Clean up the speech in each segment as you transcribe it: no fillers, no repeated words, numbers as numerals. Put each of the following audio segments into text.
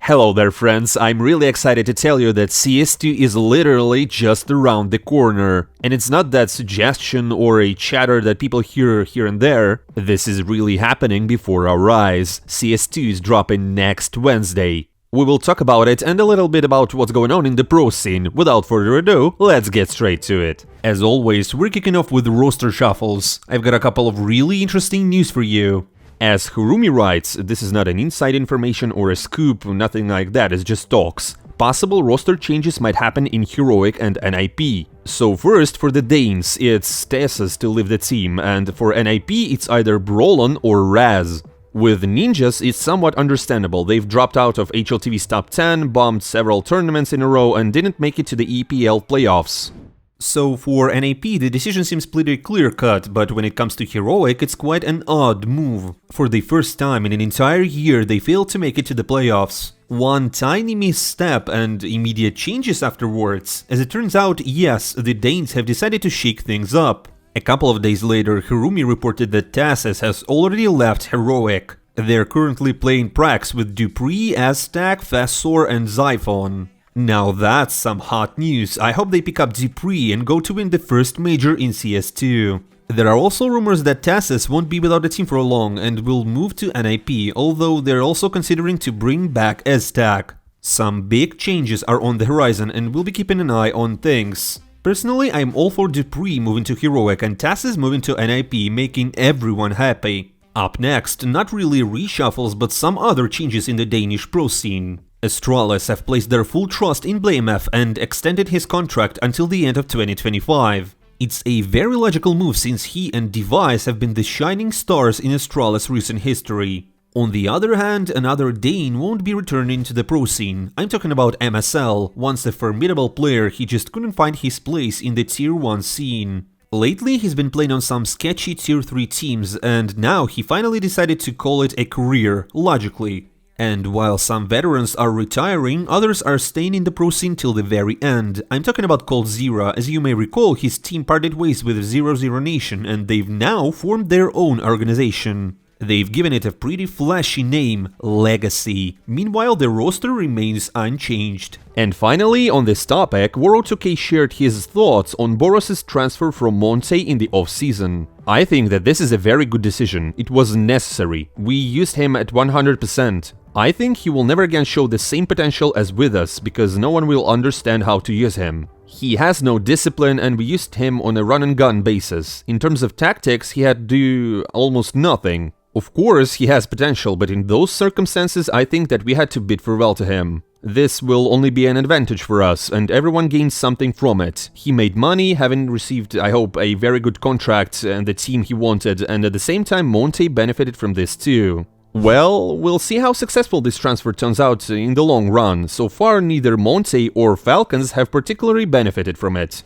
Hello there friends, I'm really excited to tell you that CS2 is literally just around the corner. And it's not that suggestion or a chatter that people hear here and there. This is really happening before our eyes. CS2 is dropping next Wednesday. We will talk about it and a little bit about what's going on in the pro scene. Without further ado, let's get straight to it. As always, we're kicking off with roster shuffles. I've got a couple of really interesting news for you. As Hirumi writes, this is not an inside information or a scoop, nothing like that, it's just talks. Possible roster changes might happen in Heroic and NIP. So first, for the Danes, it's TeSeS to leave the team, and for NIP it's either Brollan or Raz. With Ninjas, it's somewhat understandable. They've dropped out of HLTV's top 10, bombed several tournaments in a row, and didn't make it to the EPL playoffs. So for NAP, the decision seems pretty clear-cut, but when it comes to Heroic, it's quite an odd move. For the first time in an entire year, they failed to make it to the playoffs. One tiny misstep and immediate changes afterwards. As it turns out, yes, the Danes have decided to shake things up. A couple of days later, Hirumi reported that TeSeS has already left Heroic. They're currently playing Prax with dupreeh, Aztec, Fessor and Xiphon. Now that's some hot news. I hope they pick up dupreeh and go to win the first major in CS2. There are also rumors that TeSeS won't be without the team for long and will move to NIP, although they're also considering to bring back Aztec. Some big changes are on the horizon and we'll be keeping an eye on things. Personally, I'm all for dupreeh moving to Heroic and TeSeS moving to NIP, making everyone happy. Up next, not really reshuffles but some other changes in the Danish pro scene. Astralis have placed their full trust in blamF and extended his contract until the end of 2025. It's a very logical move since he and Device have been the shining stars in Astralis' recent history. On the other hand, another Dane won't be returning to the pro scene. I'm talking about MSL, once a formidable player, he just couldn't find his place in the tier 1 scene. Lately, he's been playing on some sketchy tier 3 teams, and now he finally decided to call it a career, logically. And while some veterans are retiring, others are staying in the pro scene till the very end. I'm talking about coldzera. As you may recall, his team parted ways with 00 Nation and they've now formed their own organization. They've given it a pretty flashy name, Legacy. Meanwhile, the roster remains unchanged. And finally, on this topic, World2K shared his thoughts on Boros' transfer from Monte in the off-season. I think that this is a very good decision. It was necessary. We used him at 100%. I think he will never again show the same potential as with us, because no one will understand how to use him. He has no discipline and we used him on a run-and-gun basis. In terms of tactics, he had to do almost nothing. Of course, he has potential, but in those circumstances, I think that we had to bid farewell to him. This will only be an advantage for us, and everyone gains something from it. He made money, having received, I hope, a very good contract and the team he wanted, and at the same time, Monte benefited from this too. Well, we'll see how successful this transfer turns out in the long run. So far, neither Monte or Falcons have particularly benefited from it.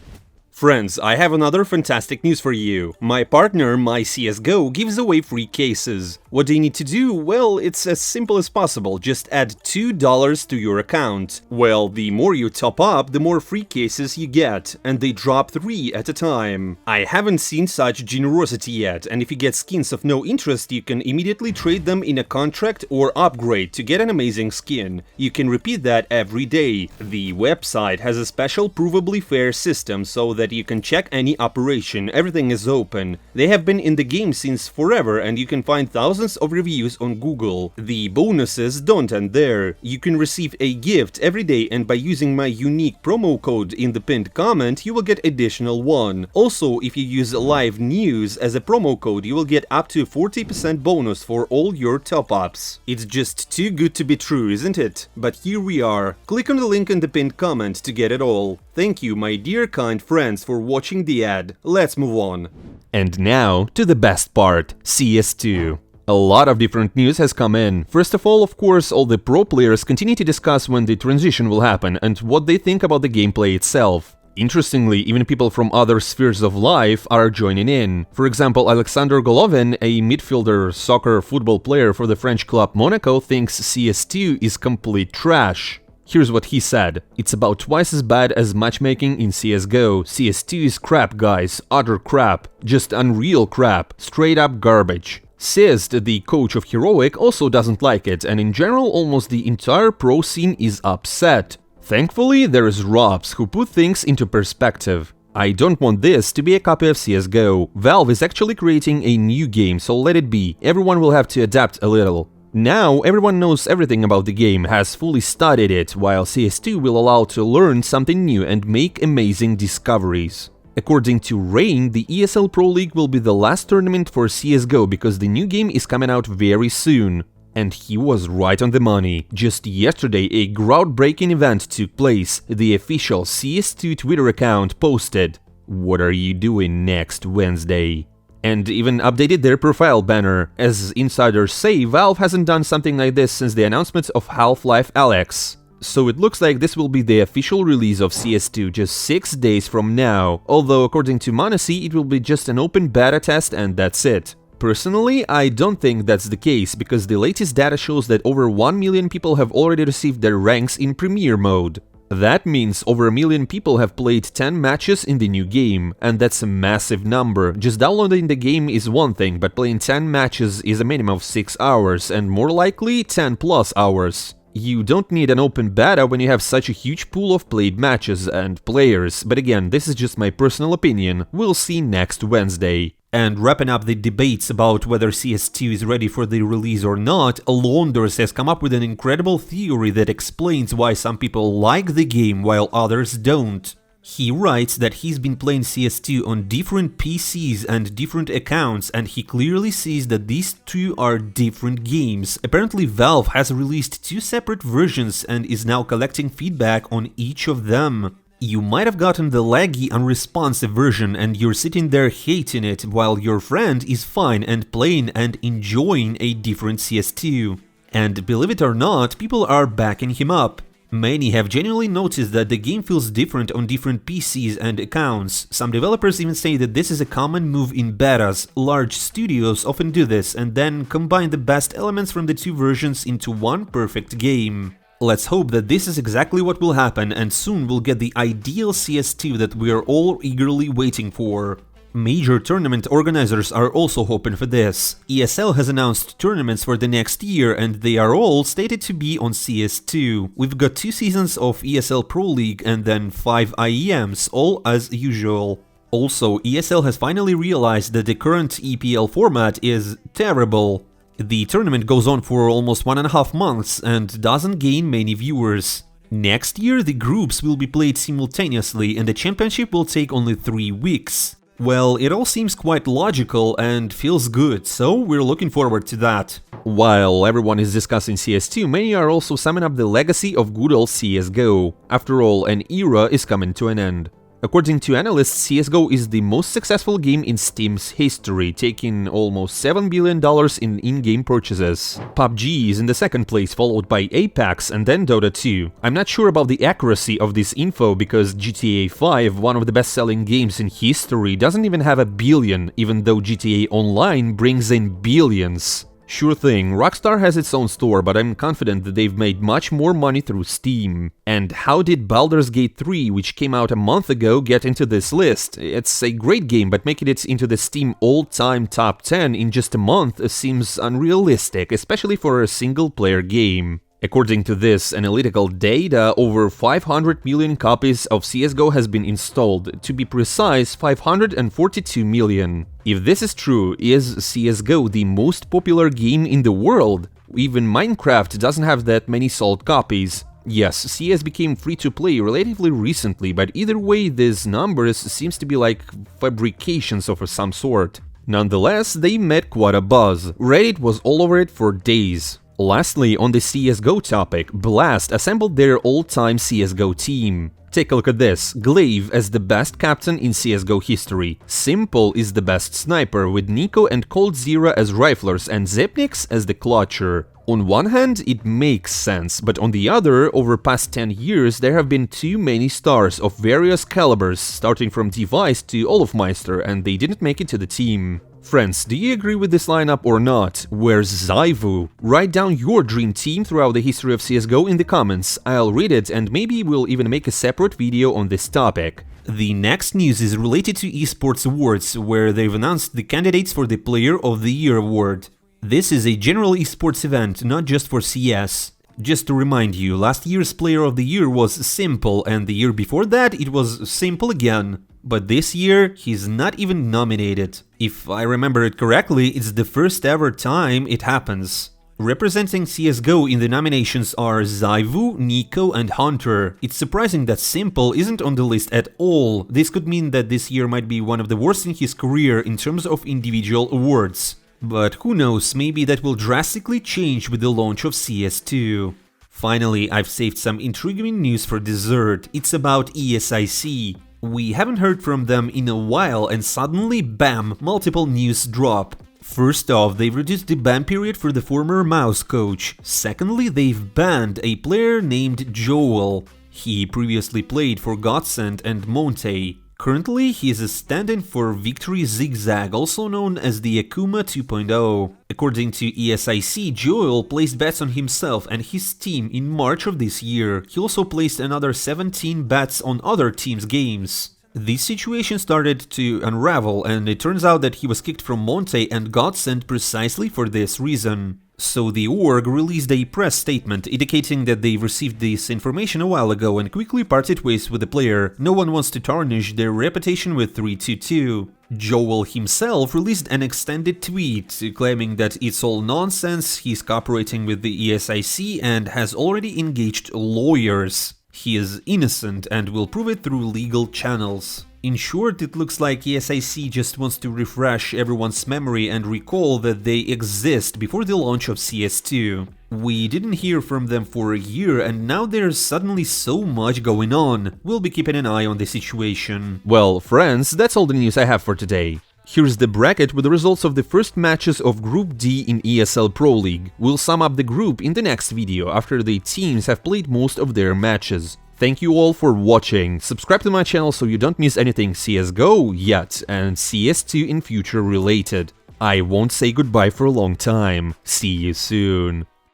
Friends, I have another fantastic news for you. My partner, MyCSGO, gives away free cases. What do you need to do? Well, it's as simple as possible, just add $2 to your account. Well, the more you top up, the more free cases you get, and they drop 3 at a time. I haven't seen such generosity yet, and if you get skins of no interest, you can immediately trade them in a contract or upgrade to get an amazing skin. You can repeat that every day. The website has a special provably fair system so that you can check any operation, everything is open. They have been in the game since forever and you can find thousands of reviews on Google. The bonuses don't end there. You can receive a gift every day and by using my unique promo code in the pinned comment, you will get additional one. Also, if you use live news as a promo code, you will get up to 40% bonus for all your top-ups. It's just too good to be true, isn't it? But here we are. Click on the link in the pinned comment to get it all. Thank you, my dear kind friends, for watching the ad. Let's move on. And now to the best part, CS2. A lot of different news has come in. First of all course, all the pro players continue to discuss when the transition will happen and what they think about the gameplay itself. Interestingly, even people from other spheres of life are joining in. For example, Alexander Golovin, a midfielder, soccer, football player for the French club Monaco, thinks CS2 is complete trash. Here's what he said: "It's about twice as bad as matchmaking in CSGO. CS2 is crap, guys, utter crap. Just unreal crap. Straight up garbage. Sist, the coach of Heroic, also doesn't like it, and in general almost the entire pro scene is upset. Thankfully, there is Robs, who put things into perspective. I don't want this to be a copy of CSGO. Valve is actually creating a new game, so let it be. Everyone will have to adapt a little. Now, everyone knows everything about the game, has fully studied it, while CS2 will allow to learn something new and make amazing discoveries. According to Rain, the ESL Pro League will be the last tournament for CSGO because the new game is coming out very soon. And he was right on the money. Just yesterday, a groundbreaking event took place. The official CS2 Twitter account posted, "What are you doing next Wednesday?" And even updated their profile banner. As insiders say, Valve hasn't done something like this since the announcement of Half-Life Alyx. So it looks like this will be the official release of CS2 just 6 days from now, although according to m0NESY it will be just an open beta test and that's it. Personally, I don't think that's the case, because the latest data shows that over 1 million people have already received their ranks in Premier mode. That means over 1 million people have played 10 matches in the new game, and that's a massive number. Just downloading the game is one thing, but playing 10 matches is a minimum of 6 hours, and more likely 10 plus hours. You don't need an open beta when you have such a huge pool of played matches and players, but again, this is just my personal opinion. We'll see next Wednesday. And wrapping up the debates about whether CS2 is ready for the release or not, Londers has come up with an incredible theory that explains why some people like the game while others don't. He writes that he's been playing CS2 on different PCs and different accounts, and he clearly sees that these two are different games. Apparently Valve has released 2 separate versions and is now collecting feedback on each of them. You might have gotten the laggy, unresponsive version and you're sitting there hating it, while your friend is fine and playing and enjoying a different CS2. And believe it or not, people are backing him up. Many have genuinely noticed that the game feels different on different PCs and accounts. Some developers even say that this is a common move in betas. Large studios often do this and then combine the best elements from the 2 versions into one perfect game. Let's hope that this is exactly what will happen, and soon we'll get the ideal CS2 that we are all eagerly waiting for. Major tournament organizers are also hoping for this. ESL has announced tournaments for the next year, and they are all stated to be on CS2. We've got 2 seasons of ESL Pro League and then 5 IEMs, all as usual. Also, ESL has finally realized that the current EPL format is terrible. The tournament goes on for almost 1.5 months and doesn't gain many viewers. Next year, the groups will be played simultaneously and the championship will take only 3 weeks. Well, it all seems quite logical and feels good, so we're looking forward to that. While everyone is discussing CS2, many are also summing up the legacy of good old CSGO. After all, an era is coming to an end. According to analysts, CSGO is the most successful game in Steam's history, taking almost $7 billion in in-game purchases. PUBG is in the second place, followed by Apex and then Dota 2. I'm not sure about the accuracy of this info because GTA 5, one of the best-selling games in history, doesn't even have a billion, even though GTA Online brings in billions. Sure thing, Rockstar has its own store, but I'm confident that they've made much more money through Steam. And how did Baldur's Gate 3, which came out a month ago, get into this list? It's a great game, but making it into the Steam all-time top 10 in just a month seems unrealistic, especially for a single-player game. According to this analytical data, over 500 million copies of CSGO has been installed, to be precise 542 million. If this is true, is CSGO the most popular game in the world? Even Minecraft doesn't have that many sold copies. Yes, CS became free-to-play relatively recently, but either way these numbers seems to be like fabrications of some sort. Nonetheless, they made quite a buzz. Reddit was all over it for days. Lastly, on the CSGO topic, Blast assembled their all-time CSGO team. Take a look at this. Glaive as the best captain in CSGO history. Simple is the best sniper, with Nico and coldzera as riflers and Zepnix as the clutcher. On one hand, it makes sense, but on the other, over past 10 years, there have been too many stars of various calibers, starting from Device to Olofmeister, and they didn't make it to the team. Friends, do you agree with this lineup or not? Where's ZywOo? Write down your dream team throughout the history of CSGO in the comments. I'll read it and maybe we'll even make a separate video on this topic. The next news is related to esports awards, where they've announced the candidates for the Player of the Year award. This is a general esports event, not just for CS. Just to remind you, last year's Player of the Year was Simple, and the year before that it was Simple again. But this year, he's not even nominated. If I remember it correctly, it's the first ever time it happens. Representing CSGO in the nominations are ZywOo, NiKo and Hunter. It's surprising that Simple isn't on the list at all. This could mean that this year might be one of the worst in his career in terms of individual awards. But who knows, maybe that will drastically change with the launch of CS2. Finally, I've saved some intriguing news for dessert. It's about ESIC. We haven't heard from them in a while and suddenly, bam, multiple news drop. First off, they've reduced the ban period for the former Mouse coach. Secondly, they've banned a player named Joel. He previously played for Godsend and Monte. Currently, he is a stand-in for Victory Zigzag, also known as the Akuma 2.0. According to ESIC, Joel placed bets on himself and his team in March of this year. He also placed another 17 bets on other teams' games. This situation started to unravel, and it turns out that he was kicked from Monte and Godsend precisely for this reason. So the org released a press statement indicating that they received this information a while ago and quickly parted ways with the player. No one wants to tarnish their reputation with 322. Joel himself released an extended tweet claiming that it's all nonsense, he's cooperating with the ESIC and has already engaged lawyers. He is innocent and will prove it through legal channels. In short, it looks like ESIC just wants to refresh everyone's memory and recall that they exist before the launch of CS2. We didn't hear from them for a year and now there's suddenly so much going on. We'll be keeping an eye on the situation. Well, friends, that's all the news I have for today. Here's the bracket with the results of the first matches of Group D in ESL Pro League. We'll sum up the group in the next video after the teams have played most of their matches. Thank you all for watching, subscribe to my channel so you don't miss anything CSGO yet and CS2 in future related. I won't say goodbye for a long time, see you soon.